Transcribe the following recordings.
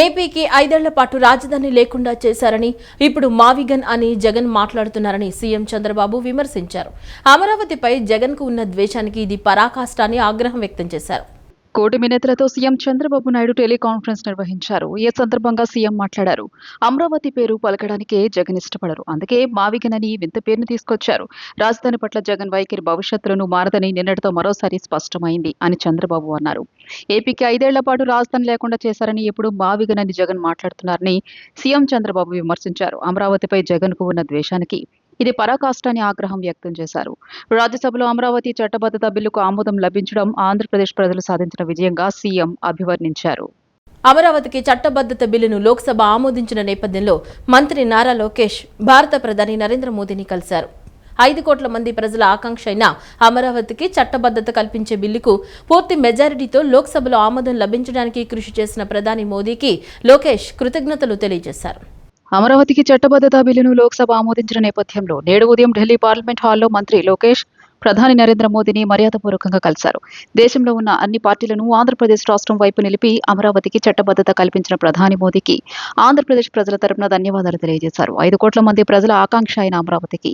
ఏపీకి 5 ఏళ్ల పాటు రాజధాని లేకుండా చేశారని, ఇప్పుడు మావిగన్ అని జగన్ మాట్లాడుతున్నారని సీఎం చంద్రబాబు విమర్శించారు. అమరావతిపై జగన్కు ఉన్న ద్వేషానికి ఇది పరాకాష్ట అని ఆగ్రహం వ్యక్తం చేశారు. కూటమి నేతలతో సీఎం చంద్రబాబు నాయుడు టెలికాన్ఫరెన్స్ నిర్వహించారు. ఈ సందర్భంగా సీఎం మాట్లాడారు. అమరావతి పేరు పలకడానికే జగన్ ఇష్టపడరు, అందుకే మావిగన్ అని వింత పేరును తీసుకొచ్చారు. రాజధాని పట్ల జగన్ వైఖరి భవిష్యత్తులను మారదని నిన్నటితో మరోసారి స్పష్టమైంది అని చంద్రబాబు అన్నారు. ఏపీకి 5 ఏళ్ల పాటు రాజధాని లేకుండా చేశారని, ఇప్పుడు మావిగన్ అని జగన్ మాట్లాడుతున్నారని సీఎం చంద్రబాబు విమర్శించారు. అమరావతిపై జగన్కు ఉన్న ద్వేషానికి ఇది పరాకాష్ట అని ఆగ్రహం వ్యక్తం చేశారు. రాజ్యసభలో అమరావతి చట్టబద్ధత బిల్లుకు ఆమోదం లభించడం ఆంధ్రప్రదేశ్ ప్రజలు సాధించిన విజయంగా సీఎం అభివర్ణించారు. అమరావతికి చట్టబద్ధత బిల్లును లోక్సభ ఆమోదించిన నేపథ్యంలో మంత్రి నారా లోకేష్ భారత ప్రధాని నరేంద్ర మోదీని కలిశారు. 5 కోట్ల మంది ప్రజల ఆకాంక్ష అయిన అమరావతికి చట్టబద్ధత కల్పించే బిల్లుకు పూర్తి మెజారిటీతో లోక్సభలో ఆమోదం లభించడానికి కృషి చేసిన ప్రధాని మోదీకి లోకేష్ కృతజ్ఞతలు తెలియజేశారు. అమరావతికి చట్టబద్ధత బిల్లును లోక్సభ ఆమోదించిన నేపథ్యంలో నేడు ఉదయం ఢిల్లీ పార్లమెంట్ హాల్లో మంత్రి లోకేష్ ప్రధాని నరేంద్ర మోదీని మర్యాదపూర్వకంగా కలిశారు. దేశంలో ఉన్న అన్ని పార్టీలను ఆంధ్రప్రదేశ్ రాష్ట్రం వైపు నిలిపి అమరావతికి చట్టబద్ధత కల్పించిన ప్రధాని మోదీకి ఆంధ్రప్రదేశ్ ప్రజల తరపున ధన్యవాదాలు తెలియజేశారు. 5 కోట్ల మంది ప్రజల ఆకాంక్ష అయిన అమరావతికి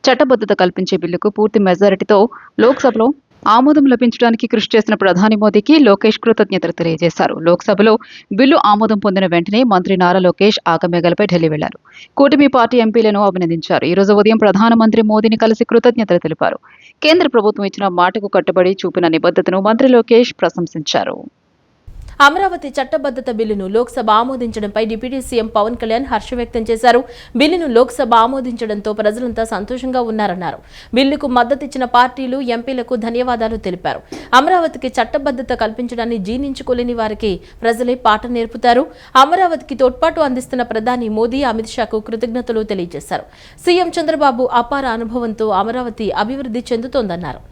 చట్టబద్ధత కల్పించే బిల్లుకు పూర్తి మెజారిటీతో లోక్సభలో ఆమోదం లభించడానికి కృషి చేసిన ప్రధాని మోదీకి లోకేష్ కృతజ్ఞతలు తెలియజేశారు. లోక్సభలో బిల్లు ఆమోదం పొందిన వెంటనే మంత్రి నారా లోకేష్ ఆగమేఘలపై ఢిల్లీ వెళ్లారు. కూటమి పార్టీ ఎంపీలను అభినందించారు. ఈ రోజు ఉదయం ప్రధానమంత్రి మోదీని కలిసి కృతజ్ఞతలు తెలిపారు. కేంద్ర ప్రభుత్వం ఇచ్చిన మాటకు కట్టుబడి చూపిన నిబద్ధతను మంత్రి లోకేష్ ప్రశంసించారు. అమరావతి చట్టబద్ధత బిల్లును లోక్సభ ఆమోదించడంపై డిప్యూటీ సీఎం పవన్ కళ్యాణ్ హర్షం వ్యక్తం చేశారు. బిల్లును లోక్సభ ఆమోదించడంతో ప్రజలంతా సంతోషంగా ఉన్నారన్నారు. బిల్లుకు మద్దతిచ్చిన పార్టీలు, ఎంపీలకు ధన్యవాదాలు తెలిపారు. అమరావతికి చట్టబద్ధత కల్పించడాన్ని జీర్ణించుకోలేని వారికి ప్రజలే పాఠం నేర్పుతారు. అమరావతికి తోడ్పాటు అందిస్తున్న ప్రధాని మోదీ, అమిత్ షాకు కృతజ్ఞతలు తెలియజేశారు. సీఎం చంద్రబాబు అపార అనుభవంతో అమరావతి అభివృద్ధి చెందుతోందన్నారు.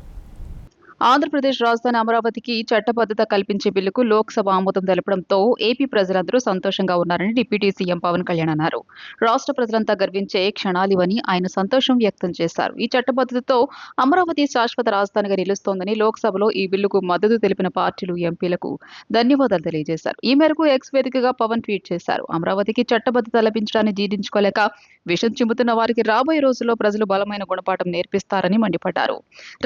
ఆంధ్రప్రదేశ్ రాజధాని అమరావతికి చట్టబద్ధత కల్పించే బిల్లుకు లోక్సభ ఆమోదం తెలపడంతో ఏపీ ప్రజలందరూ సంతోషంగా ఉన్నారని డిప్యూటీ సీఎం పవన్ కళ్యాణ్ అన్నారు. రాష్ట్ర ప్రజలంతా గర్వించే క్షణాలివని ఆయన సంతోషం వ్యక్తం చేశారు. ఈ చట్టబద్ధతతో అమరావతి శాశ్వత రాజధానిగా నిలుస్తోందని, లోక్సభలో ఈ బిల్లుకు మద్దతు తెలిపిన పార్టీలు, ఎంపీలకు ధన్యవాదాలు తెలియజేశారు. ఈ మేరకు ఎక్స్ వేదికగా పవన్ ట్వీట్ చేశారు. అమరావతికి చట్టబద్ధత లభించడాన్ని జీర్ణించుకోలేక విషం చిమ్ముతున్న వారికి రాబోయే రోజుల్లో ప్రజలు బలమైన గుణపాఠం నేర్పిస్తారని మండిపడ్డారు.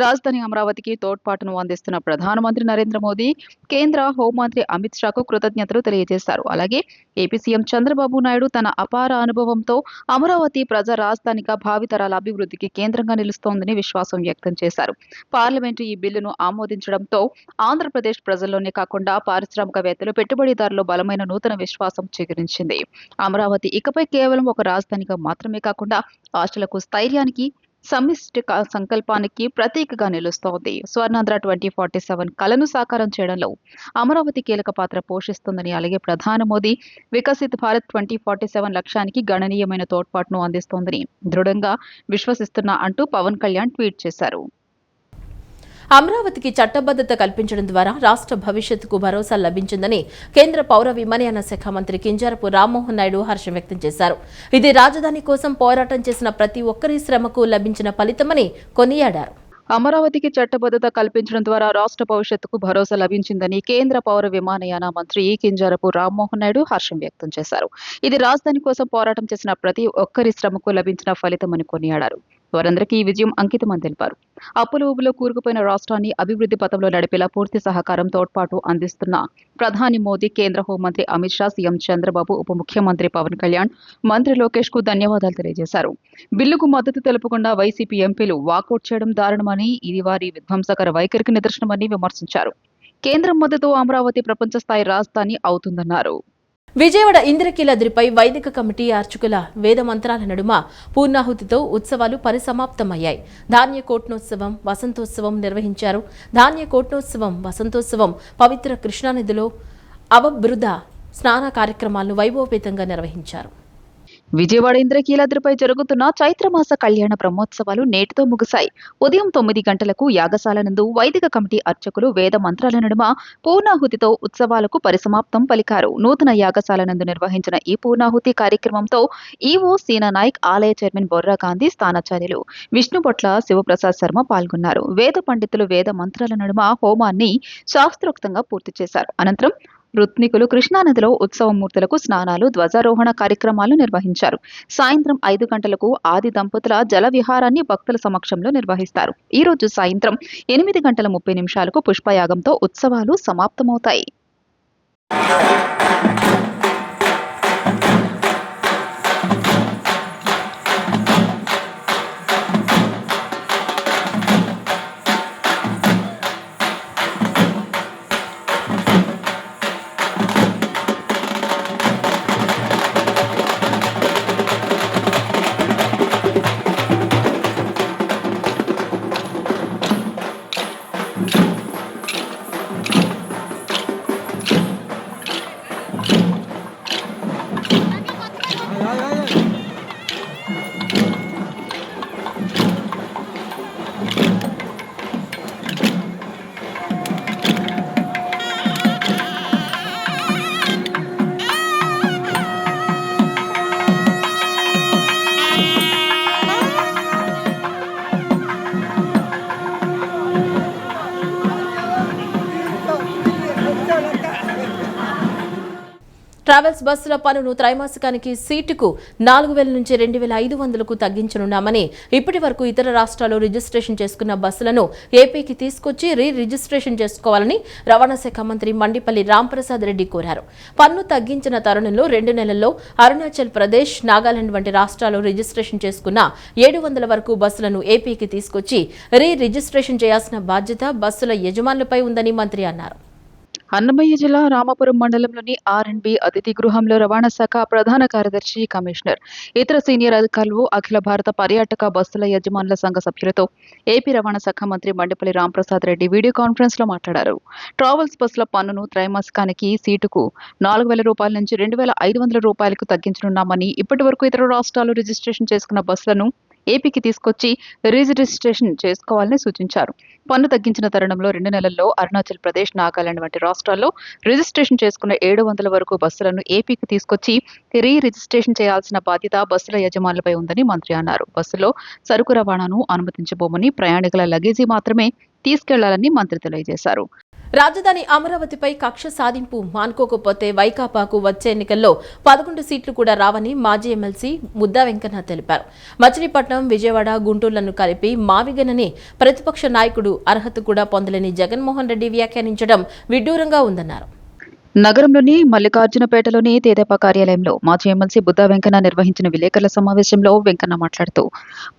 రాజధాని అమరావతికి తోడ్పాటును అందిస్తున్న ప్రధానమంత్రి నరేంద్ర మోదీ, కేంద్ర హోంమంత్రి అమిత్ షాకు కృతజ్ఞతలు తెలియజేశారు. అలాగే ఏపీ సీఎం చంద్రబాబు నాయుడు తన అపార అనుభవంతో అమరావతి ప్రజా రాజధానిగా భావితరాల అభివృద్ధికి కేంద్రంగా నిలుస్తోందని విశ్వాసం వ్యక్తం చేశారు. పార్లమెంటు ఈ బిల్లును ఆమోదించడంతో ఆంధ్రప్రదేశ్ ప్రజల్లోనే కాకుండా పారిశ్రామికవేత్తలు, పెట్టుబడిదారులు బలమైన నూతన విశ్వాసం చిగురించింది. అమరావతి ఇకపై కేవలం ఒక రాజధానిగా మాత్రమే కాకుండా ఆశలకు, స్థైర్యానికి, సమిష్టి సంకల్పానికి ప్రతీకగా నిలుస్తోంది. స్వర్ణాంధ్ర 2047 కలను సాకారం చేయడంలో అమరావతి కీలక పాత్ర పోషిస్తుందని, అలాగే ప్రధాని మోదీ వికసిత్ భారత్ 2047 లక్ష్యానికి గణనీయమైన తోడ్పాటును అందిస్తోందని దృఢంగా విశ్వసిస్తున్నా అంటూ పవన్ కళ్యాణ్ ట్వీట్ చేశారు. అమరావతికి చట్టబద్ధత కల్పించడం ద్వారా రాష్ట్ర భవిష్యత్తుకు భరోసా లభించిందని కేంద్ర పౌర విమానయాన శాఖ మంత్రి కింజరాపు రామ్మోహన్ నాయుడు హర్షం వ్యక్తం చేశారు. ఇది రాజధాని కోసం పోరాటం చేసిన ప్రతి ఒక్కరి శ్రమకు లభించిన ఫలితమని కొనియాడారు. అమరావతికి చట్టబద్ధత కల్పించడం ద్వారా రాష్ట్ర భవిష్యత్తుకు భరోసా లభించిందని కేంద్ర పౌర విమానయాన మంత్రి కింజరాపు రామ్మోహన్ నాయుడు హర్షం వ్యక్తం చేశారు. ఇది రాజధాని కోసం పోరాటం చేసిన ప్రతి ఒక్కరి శ్రమకు లభించిన ఫలితమని కొనియాడారు. వారందరికీ ఈ విజయం అంకితమని తెలిపారు. అప్పుల ఊబిలో కూరుకుపోయిన రాష్ట్రాన్ని అభివృద్ధి పథంలో నడిపేలా పూర్తి సహకారం, తోడ్పాటు అందిస్తున్న ప్రధాని మోదీ, కేంద్ర హోంమంత్రి అమిత్ షా, సీఎం చంద్రబాబు, ఉప ముఖ్యమంత్రి పవన్ కళ్యాణ్, మంత్రి లోకేష్ కు ధన్యవాదాలు తెలియజేశారు. బిల్లుకు మద్దతు తెలుపకుండా వైసీపీ ఎంపీలు వాకౌట్ చేయడం దారుణమని, ఇది వారి విధ్వంసకర వైఖరికి నిదర్శనమని విమర్శించారు. కేంద్రం మద్దతు అమరావతి ప్రపంచ స్థాయి రాజధాని అవుతుందన్నారు. విజయవాడ ఇంద్రకీలాద్రిపై వైదిక కమిటీ అర్చకుల వేద మంత్రాల నడుమ పూర్ణాహుతితో ఉత్సవాలు పరిసమాప్తమయ్యాయి. ధాన్య కోట్నోత్సవం, వసంతోత్సవం నిర్వహించారు. ధాన్య కోట్నోత్సవం, వసంతోత్సవం పవిత్ర కృష్ణానదిలో అవబృధ స్నాన కార్యక్రమాలను వైభవపేతంగా నిర్వహించారు. విజయవాడ ఇంద్రకీలాద్రిపై జరుగుతున్న చైత్రమాస కళ్యాణ బ్రహ్మోత్సవాలు నేటితో ముగిశాయి. ఉదయం 9 గంటలకు యాగశాల నందు వైదిక కమిటీ అర్చకులు వేద మంత్రాల నడుమ పూర్ణాహుతితో ఉత్సవాలకు పరిసమాప్తం పలికారు. నూతన యాగశాల నందు నిర్వహించిన ఈ పూర్ణాహుతి కార్యక్రమంతో ఈవో సీనా నాయక్, ఆలయ చైర్మన్ బొర్రా గాంధీ, స్థానాచార్యులు విష్ణుపొట్ల శివప్రసాద్ శర్మ పాల్గొన్నారు. వేద పండితులు వేద మంత్రాల నడుమ హోమాన్ని శాస్త్రోక్తంగా పూర్తి చేశారు. అనంతరం రుత్నికులు కృష్ణానదిలో ఉత్సవమూర్తులకు స్నానాలు, ధ్వజారోహణ కార్యక్రమాలు నిర్వహించారు. సాయంత్రం 5 గంటలకు ఆది దంపతుల జల విహారాన్ని భక్తుల సమక్షంలో నిర్వహిస్తారు. ఈ రోజు సాయంత్రం 8:30 పుష్పయాగంతో ఉత్సవాలు సమాప్తమవుతాయి. ట్రావెల్స్ బస్సుల పన్నును త్రైమాసికానికి సీటుకు 4,000 నుంచి 2,500కు తగ్గించనున్నామని ఇప్పటి వరకు ఇతర రాష్ట్రాల్లో రిజిస్ట్రేషన్ చేసుకున్న బస్సులను ఏపీకి తీసుకొచ్చి రిజిస్ట్రేషన్ చేసుకోవాలని రవాణా శాఖ మంత్రి మండిపల్లి రాంప్రసాద్ రెడ్డి కోరారు. పన్ను తగ్గించిన తరుణంలో 2 నెలల్లో అరుణాచల్ ప్రదేశ్, నాగాలాండ్ వంటి రాష్ట్రాల్లో రిజిస్ట్రేషన్ చేసుకున్న 700 వరకు బస్సులను ఏపీకి తీసుకొచ్చి రిజిస్ట్రేషన్ చేయాల్సిన బాధ్యత బస్సుల యజమానులపై ఉందని మంత్రి అన్నారు. అన్నమయ్య జిల్లా రామాపురం మండలంలోని ఆర్&బి అతిథి గృహంలో రవాణా శాఖ ప్రధాన కార్యదర్శి, కమిషనర్, ఇతర సీనియర్ అధికారులు, అఖిల భారత పర్యాటక బస్సుల యజమానుల సంఘ సభ్యులతో ఏపీ రవాణా శాఖ మంత్రి మండిపల్లి రాంప్రసాద్ రెడ్డి వీడియో కాన్ఫరెన్స్ లో మాట్లాడారు. ట్రావెల్స్ బస్సుల పన్నును త్రైమాసికానికి సీటుకు 4,000 రూపాయల నుంచి 2,500 రూపాయలకు తగ్గించనున్నామని, ఇప్పటి వరకు ఇతర రాష్ట్రాల్లో రిజిస్ట్రేషన్ చేసుకున్న బస్సులను ఏపీకి తీసుకొచ్చి రిజిస్ట్రేషన్ చేసుకోవాలని సూచించారు. పన్ను తగ్గించిన తరుణంలో 2 నెలల్లో అరుణాచల్ ప్రదేశ్, నాగాలాండ్ వంటి రాష్ట్రాల్లో రిజిస్ట్రేషన్ చేసుకున్న 700 వరకు బస్సులను ఏపీకి తీసుకొచ్చి రిజిస్ట్రేషన్ చేయాల్సిన బాధ్యత బస్సుల యజమానులపై ఉందని మంత్రి అన్నారు. బస్సులో సరుకు రవాణాను అనుమతించబోమని, ప్రయాణికుల లగేజీ మాత్రమే తీసుకెళ్లాలని మంత్రి తెలియజేశారు. రాజధాని అమరావతిపై కక్ష సాధింపు మానుకోకపోతే వైకాపాకు వచ్చే ఎన్నికల్లో 11 సీట్లు కూడా రావని మాజీ ఎమ్మెల్సీ ముద్దా వెంకన్న తెలిపారు. మచిలీపట్నం, విజయవాడ, గుంటూరులను కలిపి మావిగనని ప్రతిపక్ష నాయకుడు అర్హత కూడా పొందలేని జగన్మోహన్ రెడ్డి వ్యాఖ్యానించడం విడ్డూరంగా ఉందన్నారు. నగరంలోని మల్లికార్జునపేటలోని తెదేపా కార్యాలయంలో మాజీ ఎమ్మెల్సీ బుద్దా వెంకన్న నిర్వహించిన విలేకరుల సమావేశంలో వెంకన్న మాట్లాడుతూ,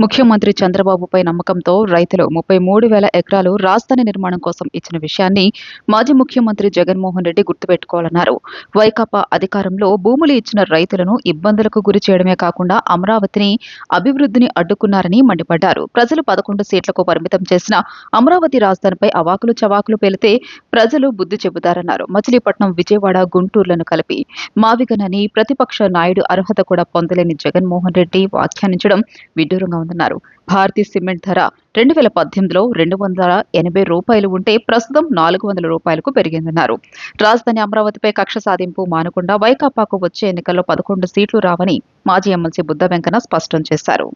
ముఖ్యమంత్రి చంద్రబాబుపై నమ్మకంతో రైతులు 33,000 ఎకరాలు రాజధాని నిర్మాణం కోసం ఇచ్చిన విషయాన్ని మాజీ ముఖ్యమంత్రి జగన్మోహన్ రెడ్డి గుర్తుపెట్టుకోవాలన్నారు. వైకాపా అధికారంలో భూములు ఇచ్చిన రైతులను ఇబ్బందులకు గురి చేయడమే కాకుండా అమరావతిని అభివృద్ధిని అడ్డుకున్నారని మండిపడ్డారు. ప్రజలు 11 సీట్లకు పరిమితం చేసిన అమరావతి రాజధానిపై అవాకులు చవాకులు పేలితే ప్రజలు బుద్ధి చెబుతారన్నారు. మచిలీపట్నం, విజయవాడ, గుంటూరులను కలిపి మావిగనని ప్రతిపక్ష నాయుడు అర్హత కూడా పొందలేని జగన్మోహన్ రెడ్డి వ్యాఖ్యానించడం విడ్డూరంగా ఉందన్నారు. భారతీయ సిమెంట్ ధర 2018లో 280 రూపాయలు ఉంటే ప్రస్తుతం 400 రూపాయలకు పెరిగిందన్నారు. రాజధాని అమరావతిపై కక్ష సాధింపు మానకుండా వైకాపాకు వచ్చే ఎన్నికల్లో 11 సీట్లు రావని మాజీ ఎమ్మెల్సీ బుద్దా వెంకన్న స్పష్టం చేశారు.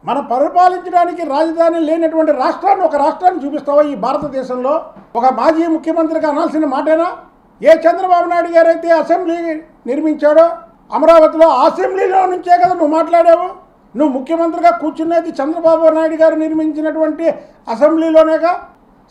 మనం పరిపాలించడానికి రాజధాని లేనటువంటి రాష్ట్రాన్ని ఒక రాష్ట్రాన్ని చూపిస్తావా ఈ భారతదేశంలో? ఒక మాజీ ముఖ్యమంత్రిగా అనాల్సిన మాటేనా? ఏ చంద్రబాబు నాయుడు గారు అయితే అసెంబ్లీ నిర్మించాడో అమరావతిలో, అసెంబ్లీలో నుంచే కదా నువ్వు మాట్లాడావు. నువ్వు ముఖ్యమంత్రిగా కూర్చునేది చంద్రబాబు నాయుడు గారు నిర్మించినటువంటి అసెంబ్లీలోనేగా.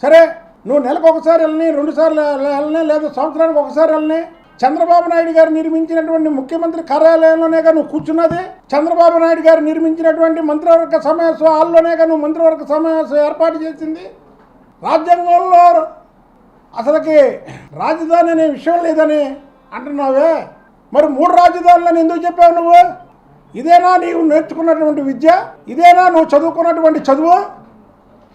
సరే, నువ్వు నెలకు ఒకసారి వెళ్ళని, 2 సార్లు వెళ్ళని, లేదా సంవత్సరానికి ఒకసారి వెళ్ళని. చంద్రబాబు నాయుడు గారు నిర్మించినటువంటి ముఖ్యమంత్రి కార్యాలయంలోనేగా నువ్వు కూర్చున్నది. చంద్రబాబు నాయుడు గారు నిర్మించినటువంటి మంత్రివర్గ సమావేశం హాల్లోనేగా నువ్వు మంత్రివర్గ సమావేశం ఏర్పాటు చేసింది. రాజ్యాంగంలో అసలుకి రాజధాని అనే విషయం లేదని అంటున్నావే, మరి 3 రాజధానులను ఎందుకు చెప్పావు నువ్వు? ఇదేనా నీవు నేర్చుకున్నటువంటి విద్య? ఇదేనా నువ్వు చదువుకున్నటువంటి చదువు?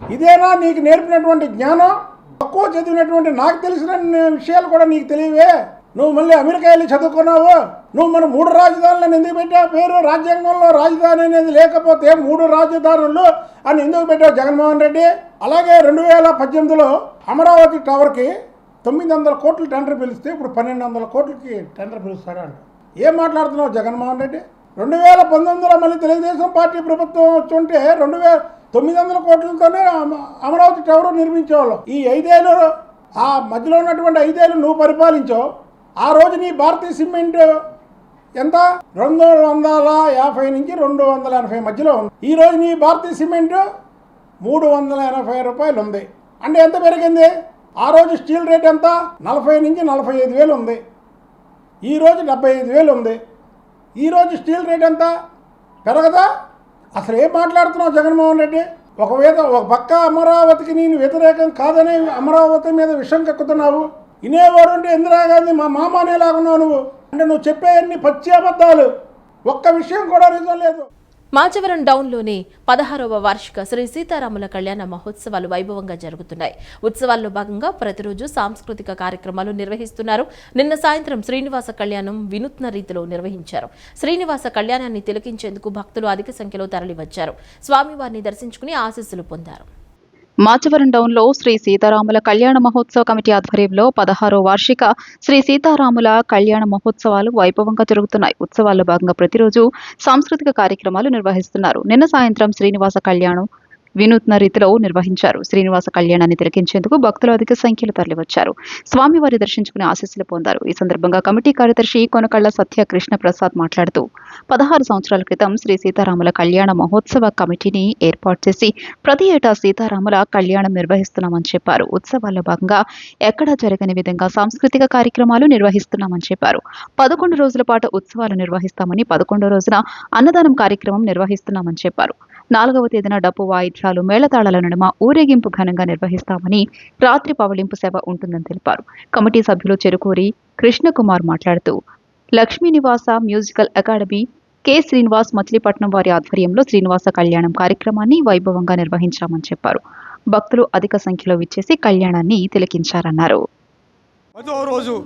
ఇదేనా నీకు నేర్పినటువంటి జ్ఞానం? తక్కువ చదివినటువంటి నాకు తెలిసిన విషయాలు కూడా నీకు తెలియవే. నువ్వు మళ్ళీ అమెరికా వెళ్ళి చదువుకున్నావు. నువ్వు మన 3 రాజధానులను ఎందుకు పెట్టావు పేరు? రాజ్యాంగంలో రాజధాని అనేది లేకపోతే 3 రాజధానులు అని ఎందుకు పెట్టావు జగన్మోహన్ రెడ్డి? అలాగే 2018లో అమరావతి టవర్కి 900 కోట్లు టెండర్ పిలిస్తే ఇప్పుడు 1,200 కోట్లకి టెండర్ పిలుస్తారంట. ఏం మాట్లాడుతున్నావు జగన్మోహన్ రెడ్డి? 2019లో మళ్ళీ తెలుగుదేశం పార్టీ ప్రభుత్వం వచ్చుంటే 2,900 కోట్లతోనే అమరావతి టవర్ నిర్మించేవాళ్ళం. ఈ 5 ఏళ్ళు ఆ మధ్యలో ఉన్నటువంటి 5 ఏళ్ళు నువ్వు పరిపాలించావు. ఆ రోజు నీ భారతీయ సిమెంట్ ఎంత 250 నుంచి 280 మధ్యలో ఉంది. ఈరోజు నీ భారతీయ సిమెంట్ 380 రూపాయలు ఉంది. అంటే ఎంత పెరిగింది? ఆ రోజు స్టీల్ రేట్ ఎంత? 40 నుంచి 45 వేలు ఉంది. ఈరోజు 75 వేలు ఉంది. ఈరోజు స్టీల్ రేట్ ఎంత? పెరగదా? అసలు ఏం మాట్లాడుతున్నావు జగన్మోహన్ రెడ్డి? ఒక పక్క అమరావతికి నేను వ్యతిరేకం కాదని అమరావతి మీద విషం కక్కుతున్నావు. వినేవాడు అంటే ఇందిరాగాంధీ మా మామ అనేలాగున్నావు నువ్వు. అంటే నువ్వు చెప్పే అన్ని పచ్చి అబద్ధాలు, ఒక్క విషయం కూడా నిజం లేదు. మాచవరం డౌన్లోని 16వ వార్షిక శ్రీ సీతారాముల కళ్యాణ మహోత్సవాలు వైభవంగా జరుగుతున్నాయి. ఉత్సవాల్లో భాగంగా ప్రతిరోజు సాంస్కృతిక కార్యక్రమాలు నిర్వహిస్తున్నారు. నిన్న సాయంత్రం శ్రీనివాస కళ్యాణం వినూత్న రీతిలో నిర్వహించారు. శ్రీనివాస కళ్యాణాన్ని తిలకించేందుకు భక్తులు అధిక సంఖ్యలో తరలివచ్చారు. స్వామివారిని దర్శించుకుని ఆశీస్సులు పొందారు. మాచవరం డౌన్లో శ్రీ సీతారాముల కళ్యాణ మహోత్సవ కమిటీ ఆధ్వర్యంలో 16వ వార్షిక శ్రీ సీతారాముల కళ్యాణ మహోత్సవాలు వైభవంగా జరుగుతున్నాయి. ఉత్సవాల్లో భాగంగా ప్రతిరోజు సాంస్కృతిక కార్యక్రమాలు నిర్వహిస్తున్నారు. నిన్న సాయంత్రం శ్రీనివాస కళ్యాణం వినూత్న రీతిలో నిర్వహించారు. శ్రీనివాస కళ్యాణాన్ని తిలకించేందుకు భక్తులు అధిక సంఖ్యలో తరలివచ్చారు. స్వామివారి దర్శించుకుని ఆశీస్సులు పొందారు. ఈ సందర్భంగా కమిటీ కార్యదర్శి కొనకళ్ల సత్య కృష్ణ ప్రసాద్ మాట్లాడుతూ 16 సంవత్సరాల క్రితం శ్రీ సీతారాముల కళ్యాణ మహోత్సవ కమిటీని ఏర్పాటు చేసి ప్రతి ఏటా సీతారాముల కళ్యాణం నిర్వహిస్తున్నామని చెప్పారు. ఉత్సవాల్లో భాగంగా ఎక్కడా జరగని విధంగా సాంస్కృతిక కార్యక్రమాలు నిర్వహిస్తున్నామని చెప్పారు. 11 రోజుల పాటు ఉత్సవాలు నిర్వహిస్తామని, 11వ రోజున అన్నదానం కార్యక్రమం నిర్వహిస్తున్నామని చెప్పారు. 4వ తేదీన డప్పు వాయిద్యాలు, మేళతాళాల నడుమ ఊరేగింపు ఘనంగా నిర్వహిస్తామని, రాత్రి పవళింపు సేవ ఉంటుందని తెలిపారు. కమిటీ సభ్యులు చెరుకూరి కృష్ణకుమార్ మాట్లాడుతూ లక్ష్మీ నివాస musical academy, K Srinivas Machilipatnam వారి ఆధ్వర్యంలో శ్రీనివాస కళ్యాణం కార్యక్రమాన్ని వైభవంగా నిర్వహించామని చెప్పారు. భక్తులు అధిక సంఖ్యలో విచ్చేసి కళ్యాణాన్ని తిలకించారన్నారు. 10వ రోజు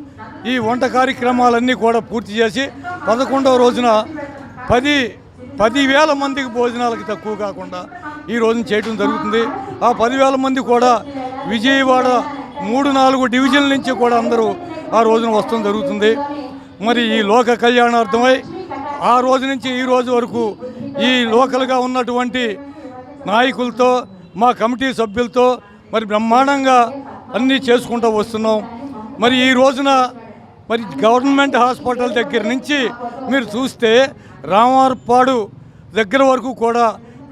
ఈ వంట కార్యక్రమాలన్నీ కూడా పూర్తి చేసి 11వ రోజున 10,000 మందికి భోజనాలకి తక్కువ కాకుండా ఈ రోజున చేయడం జరుగుతుంది. ఆ 10,000 మంది కూడా విజయవాడ 3-4 డివిజన్ల నుంచి కూడా అందరూ ఆ రోజున వస్తడం జరుగుతుంది. మరి ఈ లోక కళ్యాణార్థమై ఆ రోజు నుంచి ఈ రోజు వరకు ఈ లోకల్గా ఉన్నటువంటి నాయకులతో, మా కమిటీ సభ్యులతో మరి బ్రహ్మాండంగా అన్నీ చేసుకుంటూ వస్తున్నాం. మరి ఈ రోజున మరి గవర్నమెంట్ హాస్పిటల్ దగ్గర నుంచి మీరు చూస్తే రామార్పాడు దగ్గర వరకు కూడా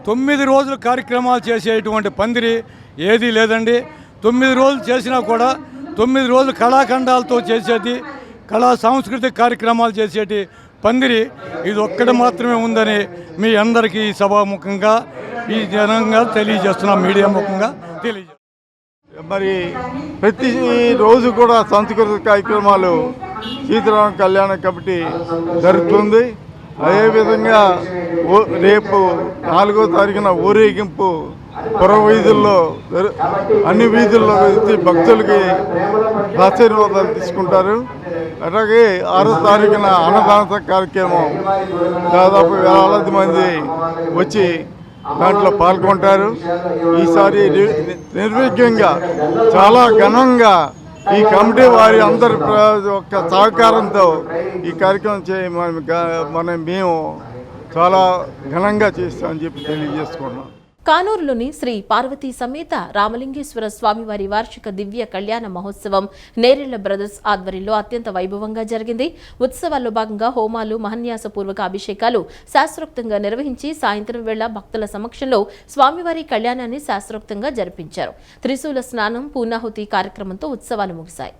9 రోజులు కార్యక్రమాలు చేసేటువంటి పందిరి ఏదీ లేదండి. 9 రోజులు చేసినా కూడా 9 రోజులు కళాఖండాలతో చేసేది, కళా సాంస్కృతిక కార్యక్రమాలు చేసేటి పందిరి ఇది ఒక్కటి మాత్రమే ఉందని మీ అందరికీ సభాముఖంగా ఈ జనంగా తెలియజేస్తున్నాం, మీడియా ముఖంగా తెలియజేస్తున్నాం. మరి ప్రతి రోజు కూడా సాంస్కృతిక కార్యక్రమాలు సీతారామ కళ్యాణ కమిటీ జరుగుతుంది. అదేవిధంగా రేపు 4వ తారీఖున ఊరేగింపు పుర వీధుల్లో అన్ని వీధుల్లో వెళ్తే భక్తులకి ఆశీర్వాదాలు తీసుకుంటారు. అలాగే 6వ తారీఖున అన్నదాన కార్యక్రమం దాదాపు వేలాది మంది వచ్చి దాంట్లో పాల్గొంటారు. ఈసారి నిర్విఘ్నంగా చాలా ఘనంగా ఈ కమిటీ వారి అందరి యొక్క సహకారంతో ఈ కార్యక్రమం మేము చాలా ఘనంగా చేస్తామని చెప్పి తెలియజేసుకున్నాం. కానూరులోని శ్రీ పార్వతీ సమేత రామలింగేశ్వర స్వామివారి వార్షిక దివ్య కళ్యాణ మహోత్సవం నేరెళ్ల బ్రదర్స్ ఆధ్వర్యంలో అత్యంత వైభవంగా జరిగింది. ఉత్సవాల్లో భాగంగా హోమాలు, మహన్యాసపూర్వక అభిషేకాలు శాస్త్రోక్తంగా నిర్వహించి సాయంత్రం వేళ భక్తుల సమక్షంలో స్వామివారి కళ్యాణాన్ని శాస్త్రోక్తంగా జరిపించారు. త్రిశూల స్నానం, పూర్ణాహుతి కార్యక్రమంతో ఉత్సవాలు ముగిశాయి.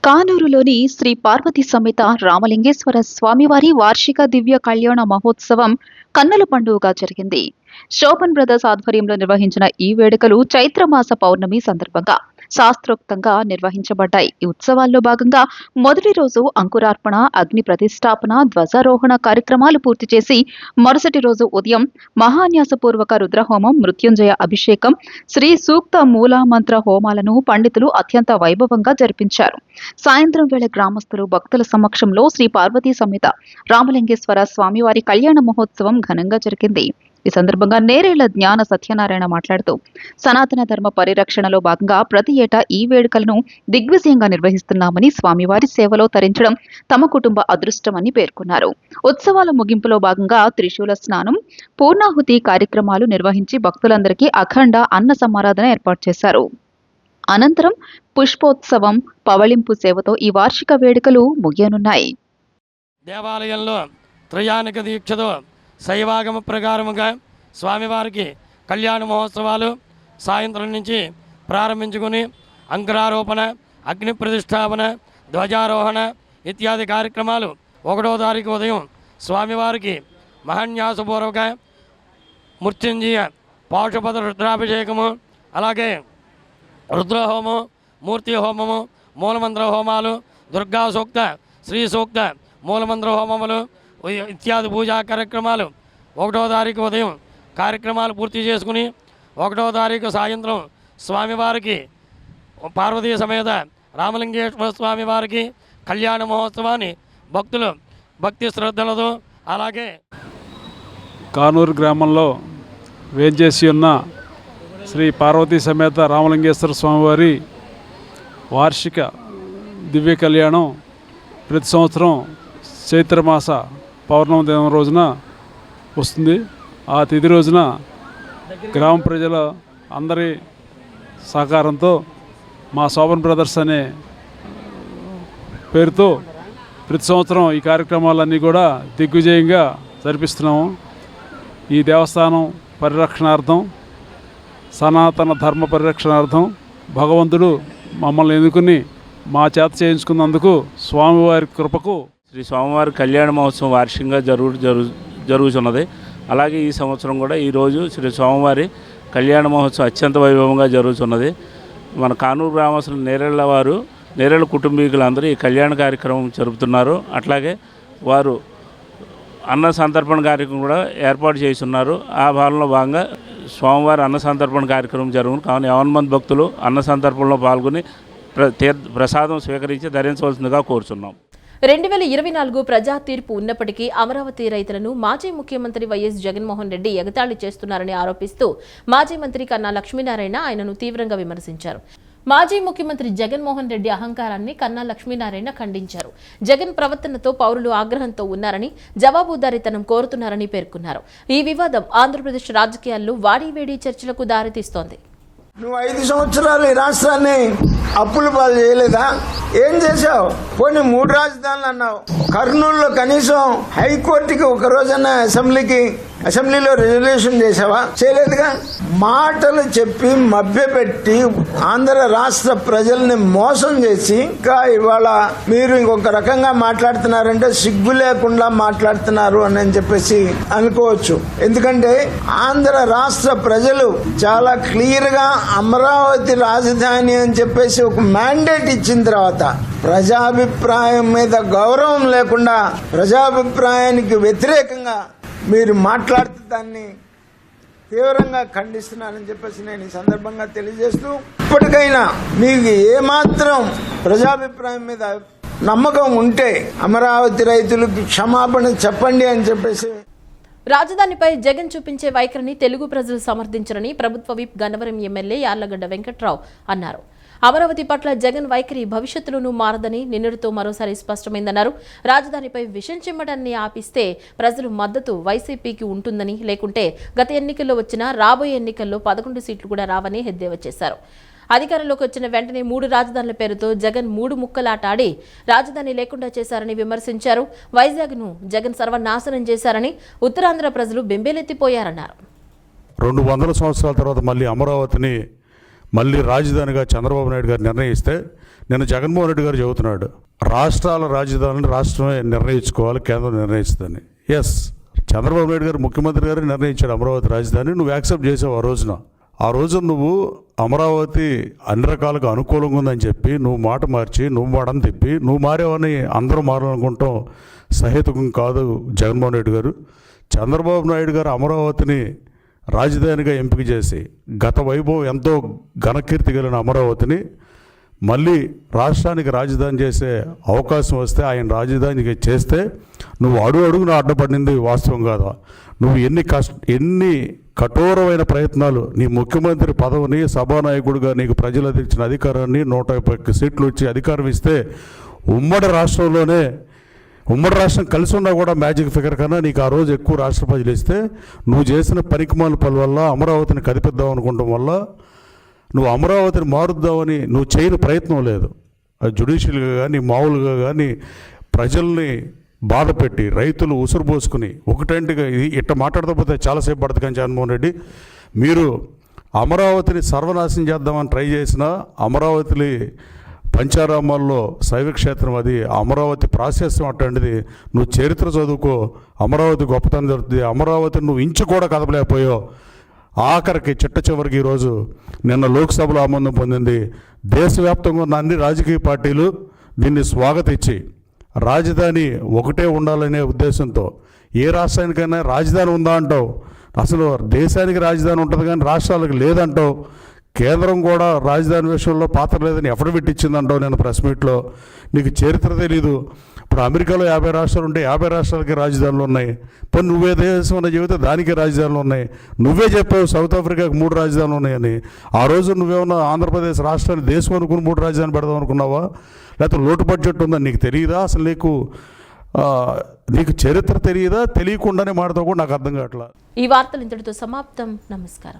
కానూరులోని శ్రీ పార్వతీ సమేత రామలింగేశ్వర స్వామివారి వార్షిక దివ్య కళ్యాణ మహోత్సవం కన్నుల పండుగగా జరిగింది. శోభన్ బ్రదర్స్ ఆధ్వర్యంలో నిర్వహించిన ఈ వేడుకలు చైత్రమాస పౌర్ణమి సందర్భంగా శాస్త్రోక్తంగా నిర్వహించబడ్డాయి. ఈ ఉత్సవాల్లో భాగంగా మొదటి రోజు అంకురార్పణ, అగ్ని ప్రతిష్టాపన, ధ్వజారోహణ కార్యక్రమాలు పూర్తి చేసి మరుసటి రోజు ఉదయం మహాన్యాసపూర్వక రుద్రహోమం, మృత్యుంజయ అభిషేకం, శ్రీ సూక్త మూలామంత్ర హోమాలను పండితులు అత్యంత వైభవంగా జరిపించారు. సాయంత్రం వేళ గ్రామస్తులు భక్తుల సమక్షంలో శ్రీ పార్వతీ సమేత రామలింగేశ్వర స్వామివారి కళ్యాణ మహోత్సవం ఘనంగా జరిగింది. ఈ సందర్భంగా నేరేళ్ల జ్ఞాన సత్యనారాయణ మాట్లాడుతూ సనాతన ధర్మ పరిరక్షణలో భాగంగా ప్రతి ఏటా ఈ వేడుకలను దిగ్విజయంగా నిర్వహిస్తున్నామని, స్వామివారి సేవలో తరించడం తమ కుటుంబ అదృష్టమని పేర్కొన్నారు. ఉత్సవాల ముగింపులో భాగంగా త్రిశూల స్నానం, పూర్ణాహుతి కార్యక్రమాలు నిర్వహించి భక్తులందరికీ అఖండ అన్న సమారాధన ఏర్పాటు చేశారు. అనంతరం పుష్పోత్సవం, పవళింపు సేవతో ఈ వార్షిక వేడుకలు ముగియనున్నాయి. దేవాలయంలో త్రయానిక దీక్షతో శైవాగమ ప్రకారముగా స్వామివారికి కళ్యాణ మహోత్సవాలు సాయంత్రం నుంచి ప్రారంభించుకుని అంకురారోపణ, అగ్ని ప్రతిష్టాపన, ధ్వజారోహణ ఇత్యాది కార్యక్రమాలు 1వ తారీఖు ఉదయం స్వామివారికి మహాన్యాసపూర్వక మృత్యుంజయ పాశుపత రుద్రాభిషేకము, అలాగే రుద్రహోమము, మూర్తి హోమము, మూలమంత్ర హోమాలు, దుర్గా సూక్త, శ్రీ సూక్త, మూలమంత్ర హోమములు ఇత్యాది పూజా కార్యక్రమాలు 1వ తారీఖు ఉదయం కార్యక్రమాలు పూర్తి చేసుకుని 1వ తారీఖు సాయంత్రం స్వామివారికి పార్వతీ సమేత రామలింగేశ్వర స్వామివారికి కళ్యాణ మహోత్సవాన్ని భక్తులు భక్తి శ్రద్ధలతో, అలాగే కానూరు గ్రామంలో వేంచేసి ఉన్న శ్రీ పార్వతీ సమేత రామలింగేశ్వర స్వామివారి వార్షిక దివ్య కళ్యాణం ప్రతి సంవత్సరం చైత్రమాస పౌర్ణమి దినం రోజున వస్తుంది. ఆ తిథి రోజున గ్రామ ప్రజల అందరి సహకారంతో మా శోభన్ బ్రదర్స్ అనే పేరుతో ప్రతి సంవత్సరం ఈ కార్యక్రమాలన్నీ కూడా దిగ్విజయంగా జరిపిస్తున్నాము. ఈ దేవస్థానం పరిరక్షణార్థం, సనాతన ధర్మ పరిరక్షణార్థం భగవంతుడు మమ్మల్ని ఎన్నుకుని మా చేత చేయించుకున్నందుకు స్వామివారి కృపకు శ్రీ స్వామివారి కళ్యాణ మహోత్సవం వార్షికంగా జరుగుతున్నది. అలాగే ఈ సంవత్సరం కూడా ఈరోజు శ్రీ స్వామివారి కళ్యాణ మహోత్సవం అత్యంత వైభవంగా జరుగుతున్నది. మన కానూరు గ్రామస్తులు నేరేళ్ల కుటుంబీకులందరూ ఈ కళ్యాణ కార్యక్రమం జరుపుతున్నారు. అట్లాగే వారు అన్న సంతర్పణ కార్యక్రమం కూడా ఏర్పాటు చేస్తున్నారు. ఆ భాగంలో భాగంగా స్వామివారి అన్న సంతర్పణ కార్యక్రమం జరుగుతుంది. కావున 50 మంది భక్తులు అన్న సంతర్పణలో పాల్గొని ప్రసాదం స్వీకరించి ధరించవలసిందిగా కోరుచున్నాం. 2024 ప్రజా తీర్పు ఉన్నప్పటికీ అమరావతి రైతులను మాజీ ముఖ్యమంత్రి వైఎస్ జగన్మోహన్ రెడ్డి ఎగతాళి చేస్తున్నారని ఆరోపిస్తూ మాజీ మంత్రి కన్నా లక్ష్మీనారాయణ ఆయనను తీవ్రంగా విమర్శించారు. మాజీ ముఖ్యమంత్రి జగన్మోహన్ రెడ్డి అహంకారాన్ని కన్నా లక్ష్మీనారాయణ ఖండించారు. జగన్ ప్రవర్తనతో పౌరులు ఆగ్రహంతో ఉన్నారని, జవాబుదారీతనం కోరుతున్నారని పేర్కొన్నారు. ఈ వివాదం ఆంధ్రప్రదేశ్ రాజకీయాల్లో వాడీవేడి చర్చలకు దారితీస్తోంది. నువ్వు 5 సంవత్సరాలు ఈ రాష్ట్రాన్ని అప్పుల పాలు చేయలేదా? ఏం చేశావు? పోనీ 3 రాజధానులు అన్నావు. కర్నూలులో కనీసం హైకోర్టుకి ఒక రోజన్నా అసెంబ్లీలో రిజల్యూషన్ చేసావా? చేయలేదుగా. మాటలు చెప్పి మభ్యపెట్టి ఆంధ్ర రాష్ట్ర ప్రజల్ని మోసం చేసి ఇంకా ఇవాళ మీరు ఇంకొక రకంగా మాట్లాడుతున్నారంటే సిగ్గు లేకుండా మాట్లాడుతున్నారు అని చెప్పేసి అనుకోవచ్చు. ఎందుకంటే ఆంధ్ర రాష్ట్ర ప్రజలు చాలా క్లియర్ గా అమరావతి రాజధాని అని చెప్పేసి ఒక మ్యాండేట్ ఇచ్చిన తర్వాత ప్రజాభిప్రాయం మీద గౌరవం లేకుండా ప్రజాభిప్రాయానికి వ్యతిరేకంగా మీరు మాట్లాడుతూ దాన్ని తీవ్రంగా ఖండిస్తున్నానని చెప్పేసి నేను ఈ సందర్భంగా తెలియజేస్తూ, ఇప్పటికైనా మీకు ఏమాత్రం ప్రజాభిప్రాయం మీద నమ్మకం ఉంటే అమరావతి రైతులకు క్షమాపణ చెప్పండి అని చెప్పేసి. రాజధానిపై జగన్ చూపించే వైఖరిని తెలుగు ప్రజలు సమర్థించరని ప్రభుత్వ విప్ గన్నవరం ఎమ్మెల్యే యార్లగడ్డ వెంకట్రావు అన్నారు. అమరావతి పట్ల జగన్ వైఖరి భవిష్యత్తులోనూ మారదని నిన్నటితో మరోసారి స్పష్టమైందన్నారు. రాజధానిపై విషం చిమ్మడాన్ని ఆపిస్తే ప్రజలు మద్దతు వైసీపీకి ఉంటుందని, లేకుంటే గత ఎన్నికల్లో వచ్చినా రాబోయే ఎన్నికల్లో 11 సీట్లు కూడా రావని ఎద్దేవా చేశారు. అధికారంలోకి వచ్చిన వెంటనే 3 రాజధానుల పేరుతో జగన్ 3 ముక్కలాట ఆడి రాజధాని లేకుండా చేశారని విమర్శించారు. వైజాగ్ను జగన్ సర్వనాశనం చేశారని, ఉత్తరాంధ్ర ప్రజలు బెంబేలెత్తిపోయారన్నారు. 200 సంవత్సరాల తర్వాత మళ్ళీ రాజధానిగా చంద్రబాబు నాయుడు గారు నిర్ణయిస్తే నిన్న జగన్మోహన్ రెడ్డి గారు చెబుతున్నాడు, రాష్ట్రాల రాజధానిని రాష్ట్రమే నిర్ణయించుకోవాలి, కేంద్రం నిర్ణయిస్తుందని. ఎస్, చంద్రబాబు నాయుడు గారు ముఖ్యమంత్రి గారు నిర్ణయించాడు అమరావతి రాజధాని. నువ్వు యాక్సెప్ట్ చేసావు ఆ రోజు నువ్వు అమరావతి అన్ని రకాలుగా అనుకూలంగా ఉందని చెప్పి నువ్వు మాట మార్చి నువ్వు మాటను తిప్పి నువ్వు మారేవని అందరూ మారాలనుకుంటాం సహేతుకం కాదు. జగన్మోహన్ రెడ్డి గారు, చంద్రబాబు నాయుడు గారు అమరావతిని రాజధానిగా ఎంపిక చేసి గత వైభవం ఎంతో ఘనకీర్తి కలిగిన అమరావతిని మళ్ళీ రాష్ట్రానికి రాజధాని చేసే అవకాశం వస్తే ఆయన రాజధానికి చేస్తే నువ్వు అడుగున అడ్డపడింది వాస్తవం కాదా? నువ్వు ఎన్ని కఠోరమైన ప్రయత్నాలు, నీ ముఖ్యమంత్రి పదవిని, సభానాయకుడిగా నీకు ప్రజలు ఇచ్చిన అధికారాన్ని 151 సీట్లు వచ్చి అధికారం ఇస్తే ఉమ్మడి రాష్ట్రం కలిసి ఉన్నా కూడా మ్యాజిక్ ఫిగర్ కన్నా నీకు ఆ రోజు ఎక్కువ రాష్ట్ర ప్రజలు ఇస్తే నువ్వు చేసిన పనికిమాల పనుల వల్ల అమరావతిని కదిపిద్దాం అనుకోవడం వల్ల నువ్వు అమరావతిని మారుద్దామని నువ్వు చేయని ప్రయత్నం లేదు. అది జ్యుడిషియల్గా కానీ మామూలుగా కానీ ప్రజల్ని బాధ పెట్టి రైతులు ఉసురు పోసుకుని ఒకటంటిగా ఇట్ట మాట్లాడకపోతే చాలాసేపు పడుతుంది. కానీ జగన్మోహన్ రెడ్డి మీరు అమరావతిని సర్వనాశనం చేద్దామని ట్రై చేసిన అమరావతి పంచారామాల్లో శైవక్షేత్రం అది, అమరావతి ప్రాశస్యం అట్లాంటిది. నువ్వు చరిత్ర చదువుకో, అమరావతి గొప్పతనం జరుగుతుంది. అమరావతిని నువ్వు ఇంచు కూడా కదపలేకపోయావు. ఆఖరికి చిట్ట చివరికి ఈరోజు నిన్న లోక్సభలో ఆమోదం పొందింది. దేశవ్యాప్తంగా ఉన్న అన్ని రాజకీయ పార్టీలు దీన్ని స్వాగతించి రాజధాని ఒకటే ఉండాలనే ఉద్దేశంతో, ఏ రాష్ట్రానికైనా రాజధాని ఉందా అంటావు, అసలు దేశానికి రాజధాని ఉంటుంది కానీ రాష్ట్రాలకు లేదంటావు. కేంద్రం కూడా రాజధాని విషయంలో పాత్ర లేదని ఎఫిడవిట్ ఇచ్చిందంటావు నేను ప్రెస్ మీట్లో. నీకు చరిత్ర తెలీదు. ఇప్పుడు అమెరికాలో 50 రాష్ట్రాలు ఉంటే 50 రాష్ట్రాలకి రాజధానులు ఉన్నాయి. పోనీ నువ్వే దేశం అన్న చెబితే దానికే రాజధానులు ఉన్నాయి. నువ్వే చెప్పావు సౌత్ ఆఫ్రికాకి 3 రాజధానులు ఉన్నాయని. ఆ రోజు నువ్వేమన్నా ఆంధ్రప్రదేశ్ రాష్ట్రాన్ని దేశం అనుకుని 3 రాజధానులు పెడదాం అనుకున్నావా? లేకపోతే లోటు బడ్జెట్ ఉందని నీకు తెలియదా? అసలు నీకు చరిత్ర తెలియదా? తెలియకుండానే మాడతావు కూడా నాకు అర్థం కావట్లా. ఈ వార్తలు ఇంతటితో సమాప్తం. నమస్కారం.